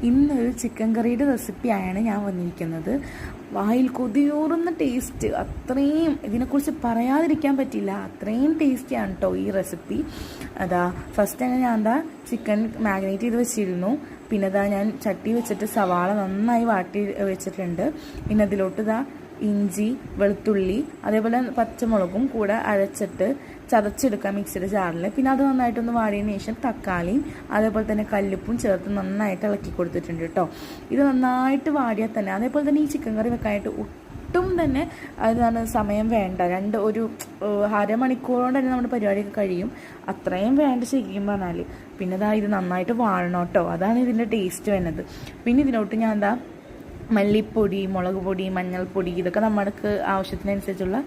ഇന്നൊരു ചിക്കൻ കറിയുടെ റെസിപ്പിയാണ് ഞാൻ വന്നിരിക്കുന്നത്. വായിൽ കൊതിയൂറുന്ന ടേസ്റ്റ്, അത്രയും ഇതിനെക്കുറിച്ച് പറയാതിരിക്കാൻ പറ്റില്ല, അത്രയും ടേസ്റ്റിയാണ് കേട്ടോ ഈ റെസിപ്പി. ഫസ്റ്റ് തന്നെ ഞാൻ ചിക്കൻ മാഗ്നേറ്റ് ചെയ്ത് വെച്ചിരുന്നു. പിന്നെ ഞാൻ ചട്ടി വെച്ചിട്ട് സവാള നന്നായി വാട്ടി വെച്ചിട്ടുണ്ട്. പിന്നെ അതിലോട്ട് ഇഞ്ചി, വെളുത്തുള്ളി, അതേപോലെ പച്ചമുളകും കൂടെ അരച്ചിട്ട് ചതച്ചെടുക്കാം മിക്സിയുടെ ജാറിൽ. പിന്നെ അത് നന്നായിട്ടൊന്ന് വാടിയതിന് ശേഷം തക്കാളിയും അതേപോലെ തന്നെ കല്ലുപ്പും ചേർത്ത് നന്നായിട്ട് ഇളക്കി കൊടുത്തിട്ടുണ്ട് കേട്ടോ. ഇത് നന്നായിട്ട് വാടിയാൽ തന്നെ, അതേപോലെ തന്നെ ഈ ചിക്കൻ കറി വെക്കാനായിട്ട് ഒട്ടും തന്നെ അതിനാണ് സമയം വേണ്ട. ഒരു അരമണിക്കൂറോടെ തന്നെ നമ്മുടെ പരിപാടിയൊക്കെ കഴിയും. അത്രയും വേണ്ട ശരിക്കും പറഞ്ഞാൽ. പിന്നെ ഇത് നന്നായിട്ട് വാഴണം കേട്ടോ, അതാണ് ഇതിൻ്റെ ടേസ്റ്റ് വരുന്നത്. പിന്നെ ഇതിലോട്ട് ഞാൻ മല്ലിപ്പൊടി, മുളക് പൊടി, മഞ്ഞൾപ്പൊടി, ഇതൊക്കെ നമുക്ക് ആവശ്യത്തിനനുസരിച്ചുള്ള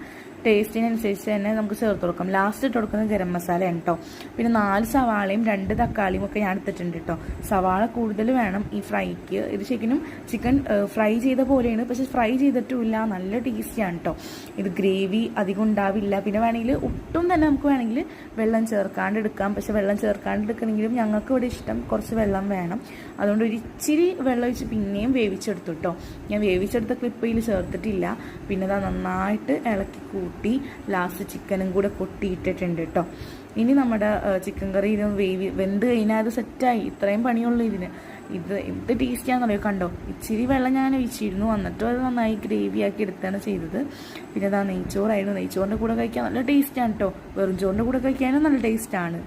ടേസ്റ്റിനനുസരിച്ച് തന്നെ നമുക്ക് ചേർത്ത് കൊടുക്കാം. ലാസ്റ്റ് ഇട്ട് കൊടുക്കുന്നത് ഗരം മസാലയാണ് കേട്ടോ. പിന്നെ 4 സവാളയും 2 തക്കാളിയും ഒക്കെ ഞാൻ എടുത്തിട്ടുണ്ട് കേട്ടോ. സവാള കൂടുതൽ വേണം ഈ ഫ്രൈക്ക്. ഇത് ശരിക്കും ചിക്കൻ ഫ്രൈ ചെയ്ത പോലെയാണ്, പക്ഷെ ഫ്രൈ ചെയ്തിട്ടുമില്ല, നല്ല ടേസ്റ്റിയാണ് കേട്ടോ. ഇത് ഗ്രേവി അധികം ഉണ്ടാവില്ല. പിന്നെ വേണമെങ്കിൽ ഒട്ടും തന്നെ നമുക്ക് വേണമെങ്കിൽ വെള്ളം ചേർക്കാണ്ട് എടുക്കാം. പക്ഷെ വെള്ളം ചേർക്കാണ്ട് എടുക്കണമെങ്കിലും ഞങ്ങൾക്ക് ഇവിടെ ഇഷ്ടം കുറച്ച് വെള്ളം വേണം. അതുകൊണ്ട് ഒരു ഇച്ചിരി വെള്ളം ഒഴിച്ച് പിന്നെയും വേവിച്ചെടുത്തു കേട്ടോ. ഞാൻ വേവിച്ചെടുത്ത ക്ലിപ്പ് ഇതിൽ ചേർത്തിട്ടില്ല. പിന്നെ നന്നായിട്ട് ഇളക്കി കൂട്ടി ലാസ്റ്റ് ചിക്കനും കൂടെ കൊട്ടിയിട്ടിട്ടുണ്ട് കേട്ടോ. ഇനി നമ്മുടെ ചിക്കൻ കറി വെന്ത് കഴിഞ്ഞാൽ അത് സെറ്റായി. ഇത്രയും പണിയുള്ളൂ ഇതിന്. എന്ത് ടേസ്റ്റിയാണെന്നറിയോ, കണ്ടോ? ഇച്ചിരി വെള്ളം ഞാൻ ഒഴിച്ചിരുന്നു, എന്നിട്ടും അത് നന്നായി ഗ്രേവി ആക്കി എടുത്താണ് ചെയ്തത്. പിന്നെ നെയ്ച്ചോറായിരുന്നു. നെയ്ച്ചോറിൻ്റെ കൂടെ കഴിക്കാൻ നല്ല ടേസ്റ്റാണ് കേട്ടോ. വെറും ചോറിൻ്റെ കൂടെ കഴിക്കാനും നല്ല ടേസ്റ്റാണ്.